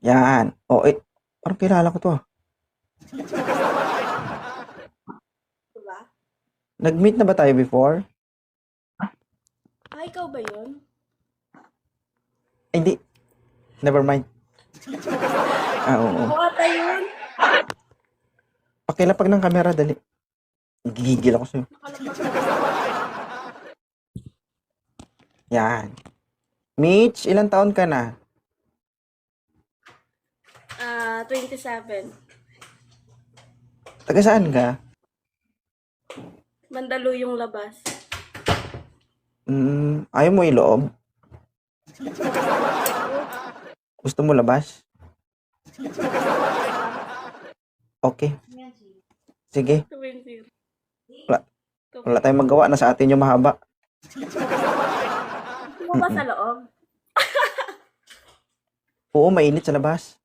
Yan. O, parang kilala ko to. Diba? Nag-meet na ba tayo before? Ikaw ba yun? Ay, hindi. Never mind. Oo. Ako ata yun. Pakilapag ng camera, dali. Gigigil ako sa'yo. Yan. Mitch, ilang taon ka na? 27. Taga saan ka? Mandaluyong labas. Ayaw mo iloob? Gusto mo labas? Okay. Sige. 20. Wala tayong magawa. Nasa atin yung mahaba. Gusto mo ba sa loob? Oo, mainit sa labas.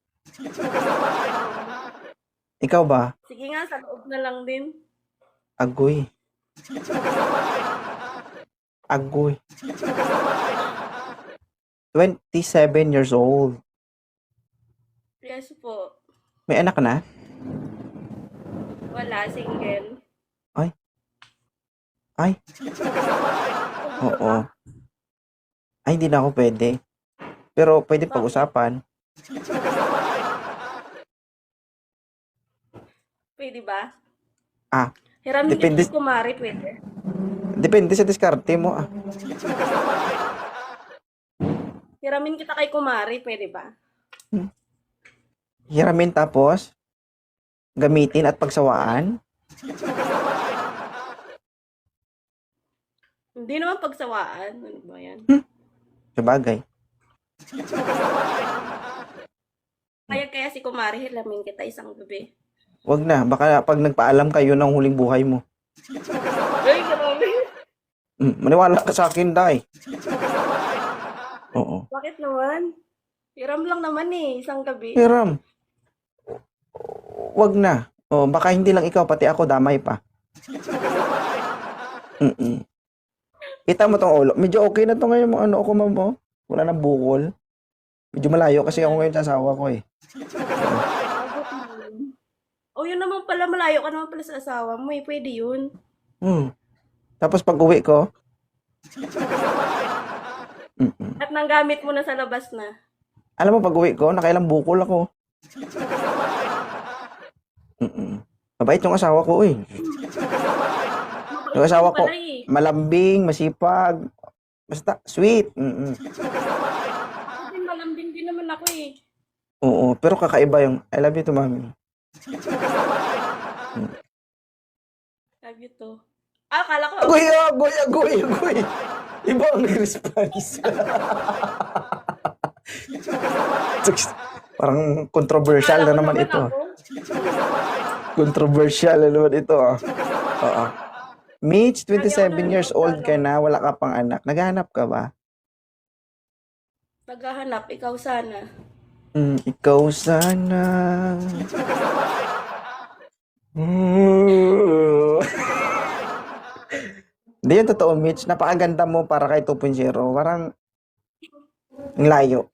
Ikaw ba? Sige nga, sa loob na lang din. Agoy. Agoy. 27 years old. Yes po. May anak na? Wala, single. Ay. Oo. Ay, hindi na ako pwede. Pero pwede pag-usapan. Pwede ba? Ah, Hiramin depende. dito kumari, pwede. Depende sa diskarte mo. Hiramin kita kay kumari, pwede ba? Hiramin tapos gamitin at pagsawaan. Hindi naman pagsawaan. Ano ba yan? Sabagay. Kaya si kumari, hiramin kita isang gabi. Wag na. Baka pag nagpaalam kayo ng huling buhay mo. Ay, grabe. Maniwala ka sa akin, Day. Oo. Bakit naman? Hiram lang naman isang gabi. Hiram. Wag na. Baka hindi lang ikaw, pati ako damay pa. Kita mo tong ulo. Medyo okay na to ngayon mo. Ano ako, ma'am? Wala nang bukol. Medyo malayo kasi ako ngayon sa asawa ko eh. Yun naman pala, malayo ka naman pala sa asawa mo pwede yun. Tapos pag uwi ko, At nanggamit mo na sa labas na. alam mo pag uwi ko, nakailang bukol ako. Mabait yung asawa ko eh. Yung asawa ko, malambing, masipag, basta sweet. Kasi malambing din naman ako Oo, pero kakaiba yung I love you to mami. Love you too. Akala ko. Agoy. Iba ang response. Parang controversial na naman ito. Controversial na naman ito. Oo. Mitch, 27 years old ka na, wala ka pang anak. Naghahanap ka ba? Naghahanap, ikaw sana. Ikaw sana. Hindi yun totoo, Mitch. Napakaganda mo para kay 2.0. Parang ang layo.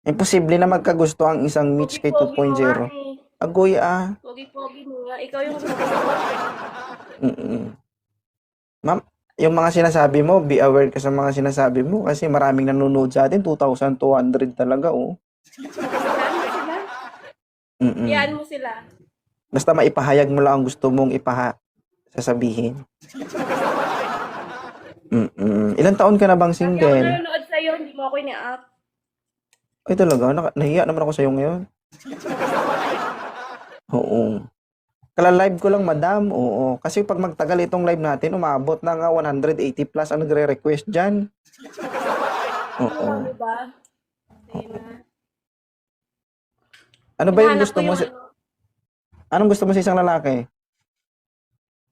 Imposible na magkagusto ang isang Mitch kay 2.0. Agoy Pogi-pogi mo nga. Ikaw yung gusto mo. Ma'am, yung mga sinasabi mo, be aware ka sa mga sinasabi mo kasi maraming nanonood sa atin. 2,200 talaga, oh. Iyaan mo sila. Basta maipahayag mo lang ang gusto mong sasabihin. Ilang taon ka na bang Kasi ako single? nanonood sa'yo, hindi mo ako ina-up. Ay talaga, nahiya naman ako sa'yo ngayon. Oo. Kala-live ko lang, madam. Oo. Kasi pag magtagal itong live natin, umabot na nga 180 plus ang nagre-request dyan. Oo. Diba? Ano ba yung gusto mo? Anong gusto mo sa isang lalaki?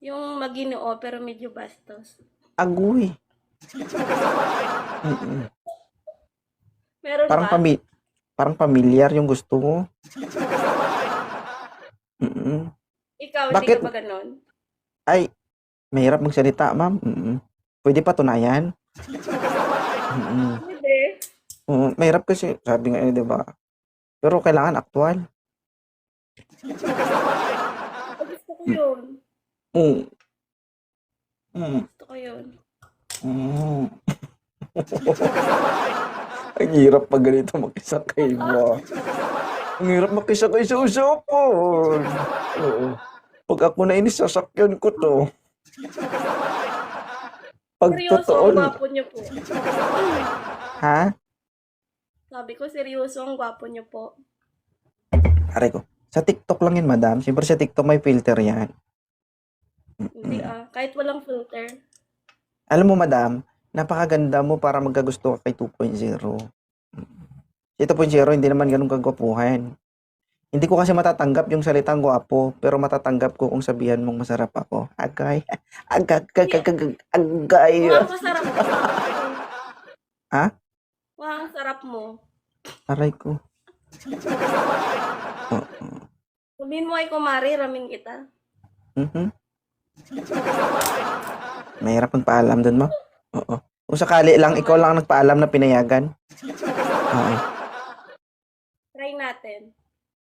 Yung maginoo pero medyo bastos. Agoy. Meron Parang ba? parang familiar yung gusto mo. Ikaw, Bakit? hindi ka ba ganon? Ay, mahirap magsalita, ma'am. Pwede pa tunayan? Pwede. Mahirap kasi, sabi nga, di ba? Pero kailangan aktual. Gusto ko yun. Mm. Mm. Gusto ko yun. Mm. Ang hirap pag ganito makisakay mo. Ang hirap makisakay sa usapan. Oo. Pag ako nainis, sasakyan ko to. Pag Seryoso totoo, ang gwapo niyo po. ha? Sabi ko, seryoso ang gwapo niyo po. Aray ko. Sa TikTok lang yun, madam. Siyempre sa TikTok may filter yan. Hindi kahit walang filter. Alam mo, madam, napakaganda mo para magkagusto ka kay 2.0. Si 2.0, hindi naman ganun kagwapuhan. Hindi ko kasi matatanggap yung salitang gwapo, pero matatanggap ko kung sabihan mong masarap ako. Agay. Agay. Wow, masarap mo. Ha? Wow, ang sarap mo. Aray ko. Sabihin mo ay kumari, ramin kita. Mhm. Mahirap magpaalam dun mo. Oo. Kung sakali lang, ikaw lang ang nagpaalam na pinayagan. Oo. Try natin.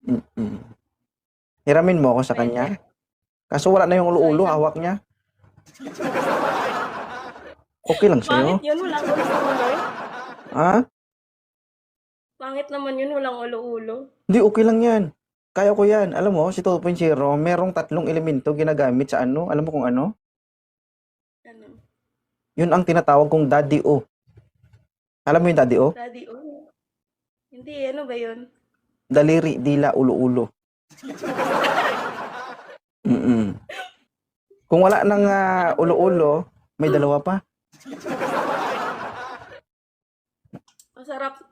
Mm-mm. Hiramin mo ako sa kanya. Kaso wala na yung ulo-ulo, hawak niya. Okay lang sa'yo. Pangit yun, walang ulo-ulo. Ha? Pangit naman yun, walang ulo-ulo. Hindi, okay lang yan. Kaya ko yan. Alam mo, si 2.0, merong 3 elemento ginagamit sa ano. Alam mo kung ano? Ano? Yun ang tinatawag kong daddy o. Alam mo yung daddy o? Daddy, oh. Hindi, ano ba yun? Daliri, dila, ulo-ulo. Mm-mm. Kung wala nang ulo-ulo, may dalawa pa.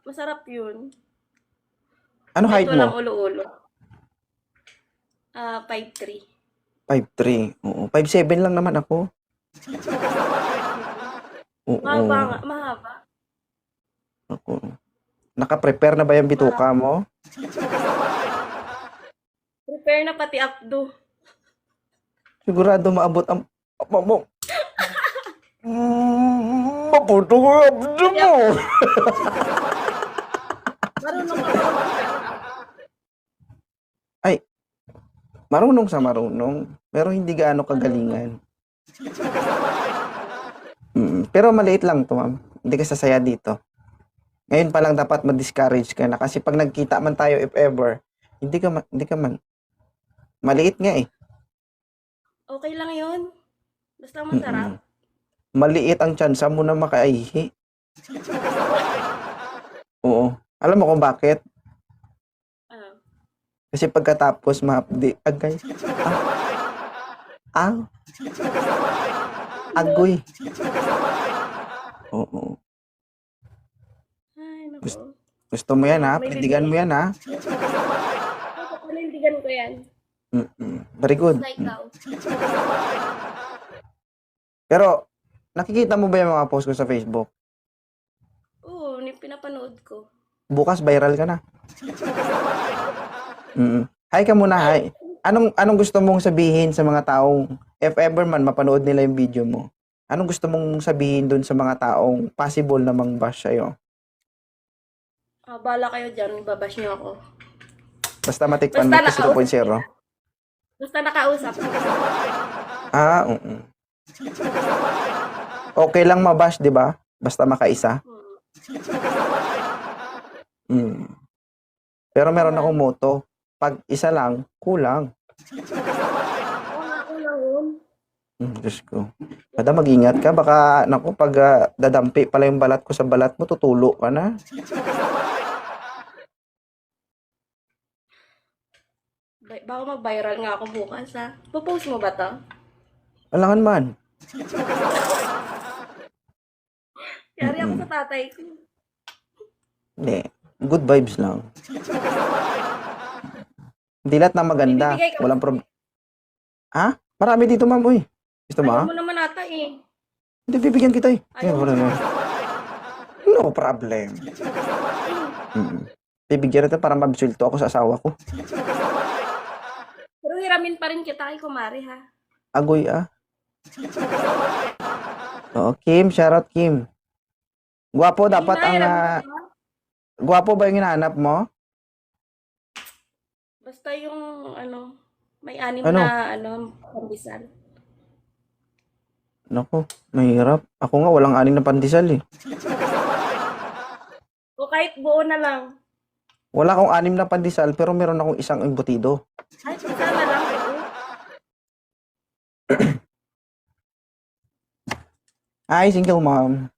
Masarap yun. Ano height Kahit walang mo? ulo-ulo. 5'3". 5'3". Oo. 5'7" lang naman ako. Oo. Mahaba. Ako. Naka-prepare na ba yung bituka mo? Prepare na pati Abdo. Sigurado maabot ang... Maputo ko yung abdo mo. Marunong ka ba? Ay, marunong sa marunong. Pero hindi gaano kagalingan. Pero maliit lang to, ma'am. Hindi ka sasaya dito. Ngayon pa lang dapat ma-discourage ka na. Kasi pag nagkita man tayo, if ever, hindi ka man. Maliit nga eh. Okay lang yun. Basta masarap. Maliit ang tsansa mo na makaihi. Oo. Alam mo kung bakit? Kasi pagkatapos mahapdi, agay. Agoy. Oo. Ay, naku. Gusto mo yan ha? Panindigan mo yan ha? Panindigan ko yan. Very good. Basta ikaw. Pero, nakikita mo ba yung mga post ko sa Facebook? Oo, pinapanood ko. Bukas viral ka na. Hi ka muna, hi. Anong gusto mong sabihin sa mga taong, if ever man mapanood nila yung video mo, anong gusto mong sabihin dun sa mga taong possible na mang-bash sa'yo? Bala kayo dyan, babash niyo ako. Basta matikpan mo Basta ito si 2.0. Basta nakausap. Oo. Okay lang mabash, di ba? Basta makaisa. Pero meron akong motto. Pag isa lang, kulang. Kulang yun. Diyos ko. Madam, mag-ingat ka. Baka, naku, pag dadampi pala yung balat ko sa balat mo, tutulo ka na. Baka mag-viral nga ako bukas, ha? Popost mo ba to? Alangan man. Yari ako sa tatay ko. Hindi. Good vibes lang. Hindi lahat na maganda. Bibigay ka- Walang problem. Ha? Marami dito, ma'am. Uy. Gusto mo, ha? Ayaw mo naman ata eh. Hindi, bibigyan kita eh. Ayaw mo Wala naman. No problem. Bibigyan natin para mabsulto ako sa asawa ko. Pero hiramin pa rin kita kay kumari, ha? Agoy, ah. Oo, Kim. Shoutout, Kim. Gwapo dapat ang... Hiramin mo, ha? Gwapo ba yung hinahanap mo? Basta yung ano, may anim Ano? na pandesal. Naku, mahirap. Ako nga, walang aning na pandesal eh. O kahit buo na lang. Wala akong anim na pandesal, pero meron akong isang embutido. Ay, isa na lang buo. Ay, single mom.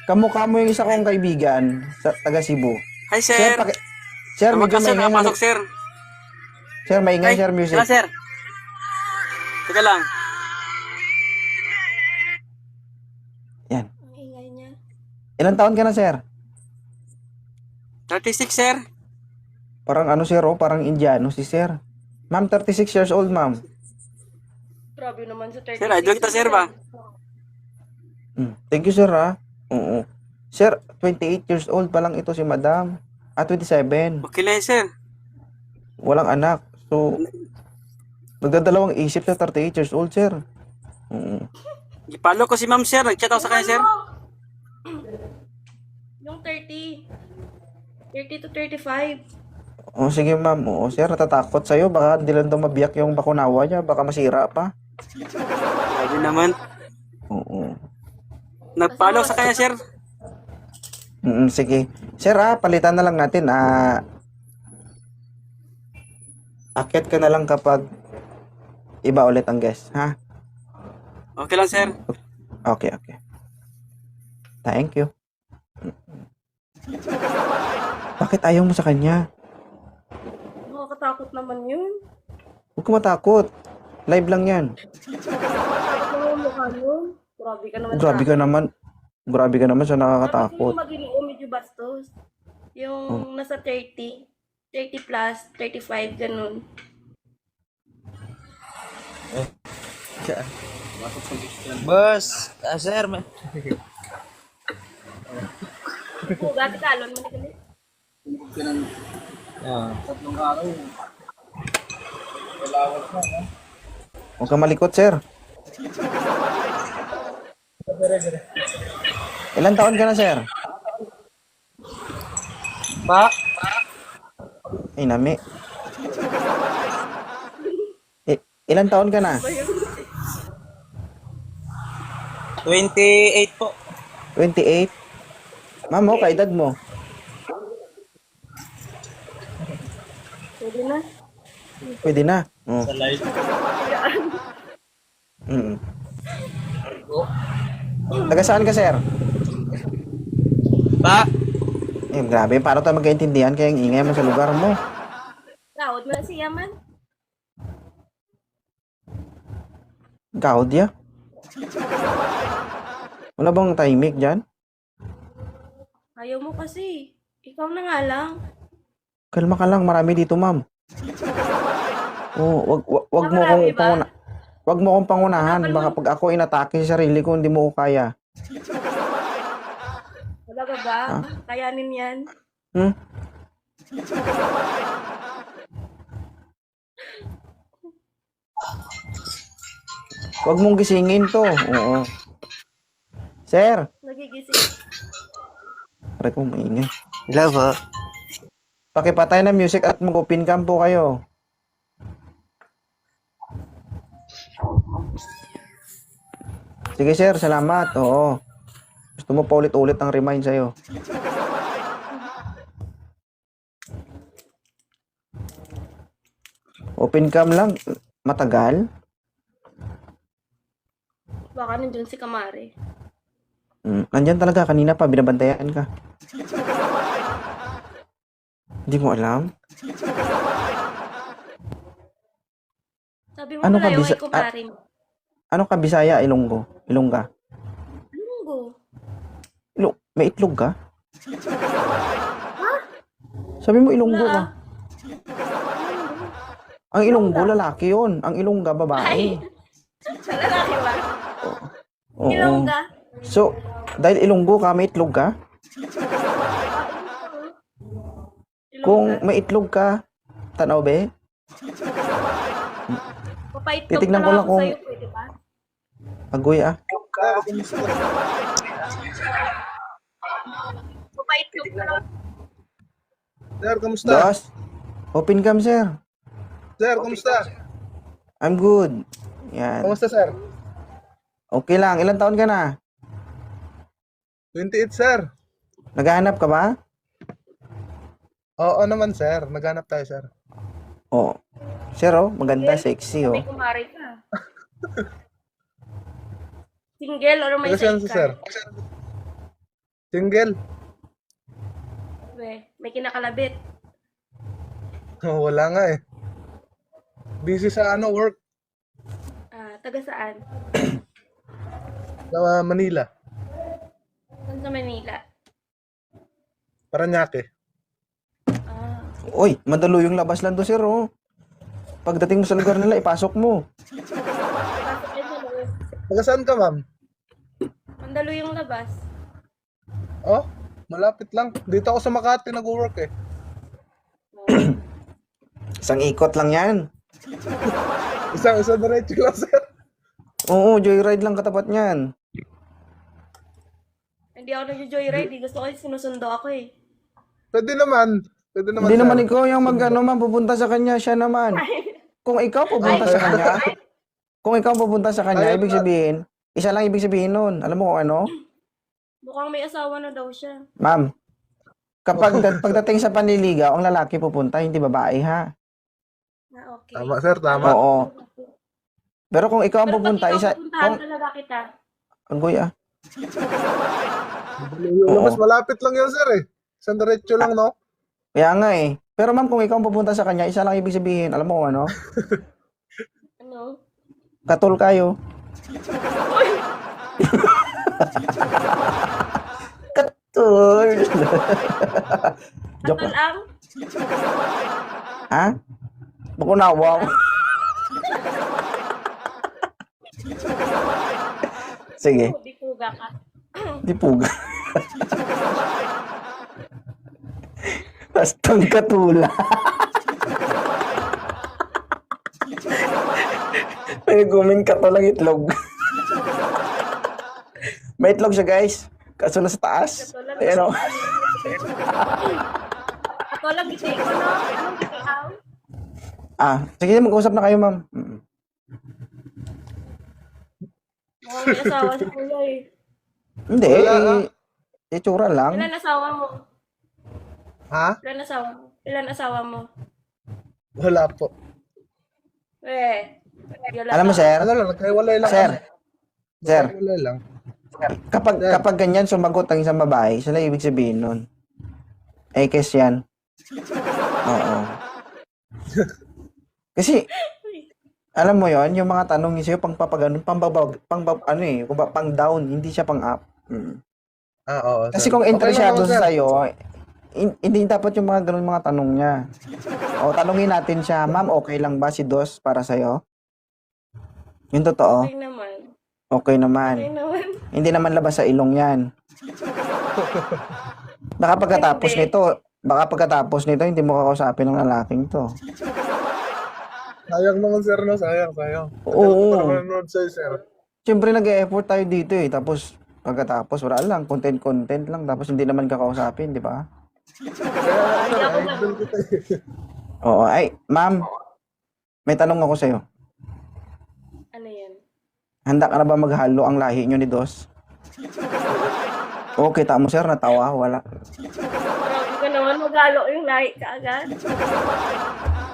Kamukha mo yung isa kong kaibigan sa taga Cebu. Hi, Sir, sir. sir, Tama medyo ka, sir. maingay nga. Nakapasok, sir. Sir, maingay, Ay, sir, music. tara, sir. Teka lang. Yan. Ang ingay niya. Ilang taon ka na, sir? 36, sir. Parang ano, sir, oh, parang Indiano si sir. Ma'am, 36 years old, ma'am. Grabe naman sa 36. Sir, idol kita, sir, ba? Thank you, sir, ha? Oo. Sir, 28 years old pa lang ito si madam. 27. Okay lang, sir. Walang anak. So, nagdadalawang isip na 38 years old, sir. Ipalo ko si ma'am, sir. Nag-chat ako sa kanya, sir. Yung 30. 30 to 35. Oh, sige, ma'am. Oo, sir, natatakot sa'yo. Baka hindi lang daw mabiyak yung bakunawa niya. Baka masira pa. Sabi naman. Oo. Nagpalo sa kanya, sir. Sige. Sir, palitan na lang natin. Akyat ka na lang kapag iba ulit ang guest, ha? Okay lang, sir. Okay, okay. Thank you. Bakit ayaw mo sa kanya? Nakakatakot naman yun. Huwag ka matakot. Live lang yan. Takot naman yung mukha yun. Grabe ka naman Grabe ka naman. Grabe ka naman sa Tapos nakakatakot. yung maginoo, medyo bastos. Yung nasa 30. 30 plus, 35, ganun. Boss, sir, Gati kalon mo ni Huwag ka malikot, sir. Ilan taon ka na, sir? pa, Ay, nami. Ilan taon ka na? 28 po. 28? Ma'am, kaedad mo? Pwede na. Pwede na. Oh. Sa live. Taga saan ka, sir? Pa, Grabe, paano tayo magkaintindihan kaya ang ingay mo sa lugar mo? Laod mo na siya man. Gaud ya? Wala bang timing dyan? Ayaw mo kasi. Ikaw na nga lang. Kalma ka lang, marami dito, ma'am. Oh, wag mo Marami kong ba? wag mo akong pangunahan. Wala pa Baka pag ako inatake sa sarili ko, hindi mo ko kaya. Wala ka ba? Kayanin yan. Hmm? Wag mong gisingin to. Oo. Sir, Nagigising. pare ko maingay. hello po. Pakipatay na music at mag-open cam po kayo. Sige sir, salamat. Oo. Gusto mo pa ulit-ulit ang remind sa'yo. Open cam lang. Matagal? Baka nandun si Kamari. Nandyan talaga. Kanina pa, binabantayan ka. Hindi mo alam? Sabi mo Ano ano ka, malayo Bisa- kay Kumari mo. Ano ka, Bisaya, Ilonggo? Ilongga? Lunggo. May itlog ka? Sabi mo Ilonggo ka. Ang Ilonggo, lalaki yun. Ang Ilongga, babae. Ay! Sa lalaki ba? Oo. Ilongga. So, dahil Ilonggo ka, may itlog ka? Kung may itlog ka, tanaw be? Papaitlog titignan na ko lang lang ako kung- sa'yo, pwede ba? Agoy Papaitlog na lang. Sir, kamusta? Dos? Open cam, sir. Sir, kamusta? I'm good. Yan. Kamusta, sir? Okay lang. Ilan taon ka na? 28, sir. Naghahanap ka ba? Oo naman, sir. Naghanap tayo, sir. Oo. Sir, oh. Maganda, sexy, oh. May kumari ka. Single or may Taga saan side si sir? ka? Single? May kinakalabit. Oh, wala nga eh. Busy sa work Taga saan? sa Manila. Saan sa Manila? Paranaque. Uy, madalo yung labas lang to, sir, oh. Pagdating mo sa lugar nila, ipasok mo. Pasok yan sa loob. Taga saan ka, ma'am? Mandalo yung labas. Oh, malapit lang. Dito ako sa Makati nag-work eh. Isang ikot lang yan. Isa diretso lang, sir. Oo, joyride lang katapat niyan. Hindi ako nag-joyride. Gusto ko sinusundo ako eh. Pwede naman. Pwede naman, Hindi sir. naman ikaw yung pupunta sa kanya, siya naman. Kung ikaw pupunta sa kanya, Ayun ibig nga. sabihin, isa lang ibig sabihin nun. Alam mo kung ano? Mukhang may asawa na daw siya. Ma'am, pagdating sa panliligaw, ang lalaki pupunta, hindi babae, ha? Okay. Tama, sir. Tama. Oo. Pero kung ikaw ang Pero pag pupunta, ikaw isa... pupuntahan Kung... talaga kita. Agoy, ah. Mas malapit lang yun, sir eh. Isang diretso lang, no? Kaya nga eh. Pero ma'am, kung ikaw ang pupunta sa kanya, isa lang ibig sabihin. Alam mo kung ano? Ano? Katol kayo. Katol. Joke Katol lang. ang? Ha? Bakunawaw. Sige, Di puga ka. di puga. Bastang katula. May gumin ka to lang itlog. May itlog siya, guys. Kaso na sa taas. Katol lang. Ayan o. Ako lang giti ko, no? Anong giti aw? Sige, mag-usap na kayo, ma'am. Mukhang may asawa si kuya eh. Hindi, Wala, itsura lang. Ilan asawa mo? Ha? Ilan asawa mo? Ilan asawa mo? Wala po. Alam mo, sir? Ano lang, nagkahiwalay lang. Sir, sir, Nagkahiwalay lang. kapag ganyan sumagot ang isang babae, sila ibig sabihin nun. Ekes yan. Oo. Kasi, alam mo yon yung mga tanong niya sa'yo, pang down, hindi siya pang up. Oo, Kasi sir. kung Okay interesado lang ako, sir. sa sa'yo, hindi dapat yung mga ganun mga tanong niya. O, tanungin natin siya, ma'am, okay lang ba si Dos para sa'yo? Yung totoo, Okay naman. okay naman. Okay naman. Hindi naman labas sa ilong yan. Baka pagkatapos nito, hindi mo kakausapin ng lalaking to. Sayang naman, sir, no? Sayang. Oo. Nanonood sa'yo, sir. Siyempre nag-e-effort tayo dito eh. Tapos, pagkatapos, wala lang. Content lang. Tapos, hindi naman kakausapin, di ba? Kaya, sir, idol kita eh. Oo. Ay, ma'am. May tanong ako sa'yo. Ano yan? Handa ka na ba maghalo ang lahi nyo ni Dos? Oo, kita mo, sir. Natawa. Wala. Grabe ka naman, magalo yung lahi ka agad.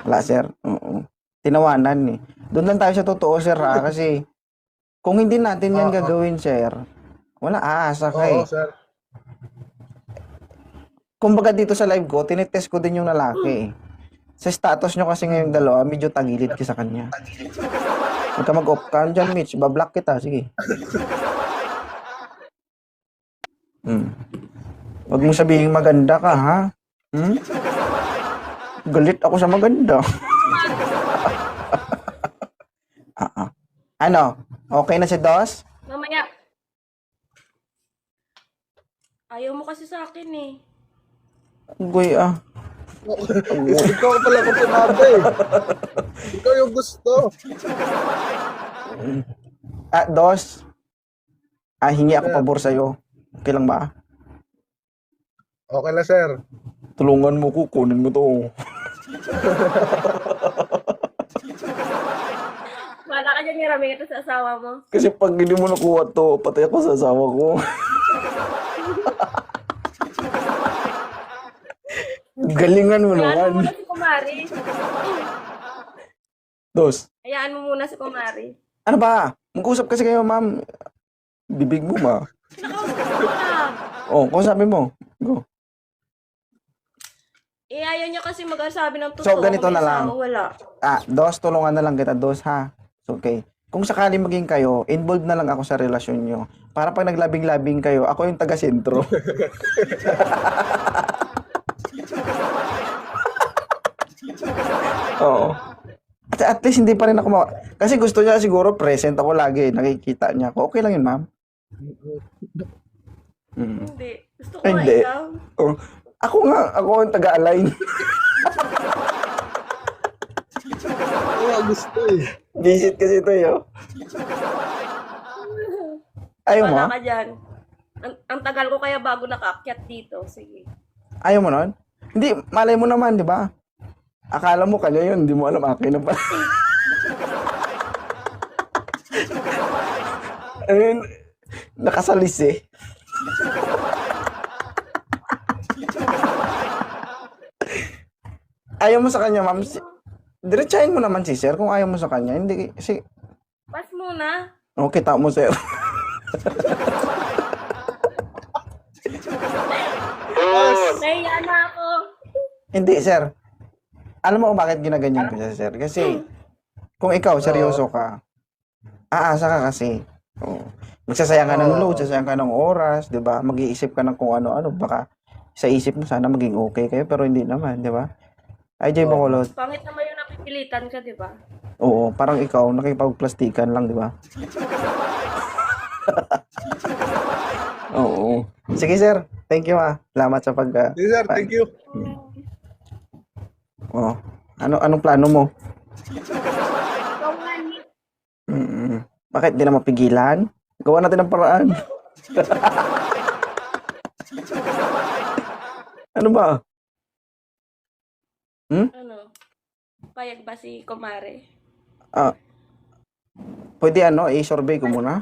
Wala, sir. Oo. Tinawanan eh. Doon lang tayo sa totoo, sir, ha? Kasi, kung hindi natin yan gagawin, sir, wala aasa ka eh. Oo, sir. Kumbaga dito sa live ko, tinitest ko din yung lalaki eh. Sa status nyo kasi ngayong dalawa, medyo tagilid ka sa kanya. Huwag ka mag-off ka dyan, Mitch. Bablock kita. Sige. Huwag mo sabihin maganda ka, ha? Galit ako sa maganda. Ano? Okay na si Dos? Mamaya. Ayaw mo kasi sa akin eh. Goy, Ikaw pala kung sinabi. Ikaw yung gusto. Dos. Hingi ako pabor sa'yo. Okay lang ba? Okay lang, sir. Tulungan mo ko, kunin mo to. Wala ka dyan niramin ito sa asawa mo. Kasi pag hindi mo nakuha to, patay ako sa asawa ko. Galingan mo Hayaan mo naman. muna si Kumari. Dos, Hayaan mo muna si Kumari. ano ba? Mag-usap kasi kayo, ma'am. Bibig mo ba? Nakausap ko na. Oh, kung sabi mo. Go. Ayaw niya kasi magsabi ng totoo. So, ganito kung may na lang. asawa, wala. Dos, tulungan na lang kita, Dos, ha? So, okay. Kung sakali maging kayo, involved na lang ako sa relasyon nyo. Para pag naglabing-labing kayo, ako yung taga-sentro. Oo. At least hindi pa rin ako kasi gusto niya siguro present ako lagi, nakikita niya ako. Okay lang yun, ma'am. Mm. Hindi. Gusto ko Hindi. nga ikaw. Oh, ako ang taga-align. Oo, gusto eh. Visit kasi ito, yo. Ayaw mo? Wala ka dyan. Ang tagal ko kaya bago nakaakyat dito. Sige. Ayaw mo nun? Hindi, malay mo naman, di ba? Akala mo kanya yun, hindi mo alam akin na pala. Ayun, nakasalis eh. Ayaw mo sa kanya, ma'am. Diretsahin mo naman si sir kung ayaw mo sa kanya. Hindi, kasi, Pas muna. kita mo, sir. Nahiya na ako. Hindi, sir. Alam mo kung bakit ginaganyan ko siya, sir? Kasi, kung ikaw, seryoso ka, aasa ka kasi. Oo. Magsasayang ka ng load, sasayang ka ng oras, di ba? Mag-iisip ka ng kung ano-ano. Baka sa isip mo sana maging okay kayo, pero hindi naman, di ba? Ay, Jay Bacolod. Pangit naman yung napipilitan ka, di ba? Oo, parang ikaw, nakipagplastikan lang, di ba? Oo. Sige, sir. Thank you, ah. Salamat sa pag... Yes, sir, thank you. Oh. Anong plano mo? Ikaw nga ni. Bakit di na mapigilan? Gawa natin ng paraan. Ano ba? Ano? Payag ba si Kumare? Pwede i-survey ko muna?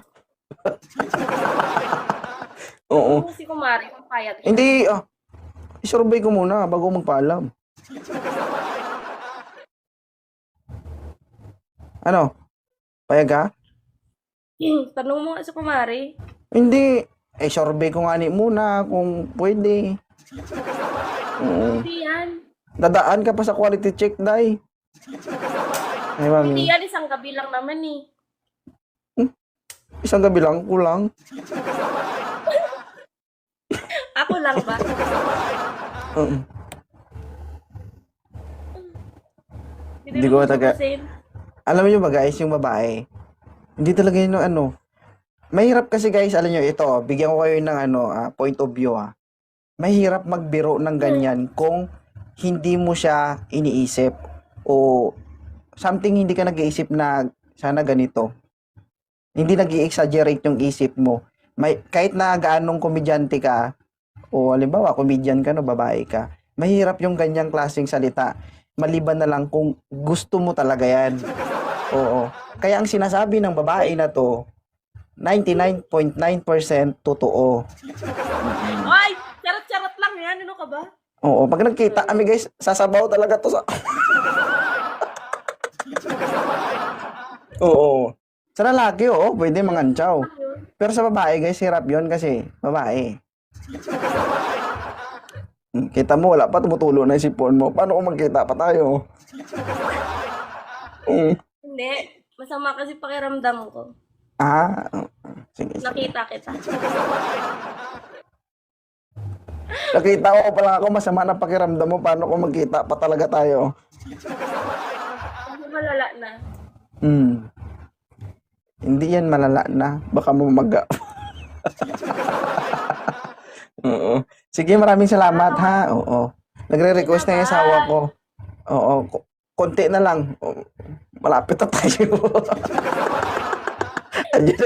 Oo. Kung si Kumare, kung payag siya. Hindi, i-survey ko muna bago magpaalam. Ano? Payag ka? Tanong mo nga si Kumare. Hindi. Survey ko nga muna kung pwede. Oo. Hindi yan. Dadaan ka pa sa quality check, Day. Ay, mami. Hindi yan. Isang gabi lang naman eh. Isang gabi lang, kulang. Ako lang ba? Oo. Hindi mo ko taga- tutusin. Alam niyo ba guys, yung babae, hindi talaga yun mahirap kasi guys, alam niyo ito, bigyan ko kayo ng point of view Mahirap magbiro ng ganyan kung hindi mo siya iniisip o something hindi ka nag-iisip na sana ganito. Hindi nag-i-exaggerate yung isip mo. Kahit na gaanong komedyante ka o halimbawa komedyan ka babae ka, mahirap yung ganyang klaseng salita. Maliban na lang kung gusto mo talaga yan. Oo. Kaya ang sinasabi ng babae na to, 99.9% totoo. Ay! Charot-charot lang yan. Ano ka ba? Oo. Pag nagkita kami guys, sasabaw talaga to sa... Oo. Sa lalaki, pwede mangantsaw. Pero sa babae guys, hirap yon kasi babae. Kita mo, wala pa, tumutulo na yung sipon mo. Paano kung magkita pa tayo? Hindi. Masama kasi pakiramdam ko. Sige. Nakita kita. Nakita ko pa lang ako, masama na pakiramdam mo. Paano kung magkita pa talaga tayo? Kasi malala na. Hindi yan malala na. Baka mamaga. Oo. Sige, maraming salamat ha. Oo. Nagre-request na yung asawa ko. Oo. Konti na lang. Malapit na tayo. Andiyan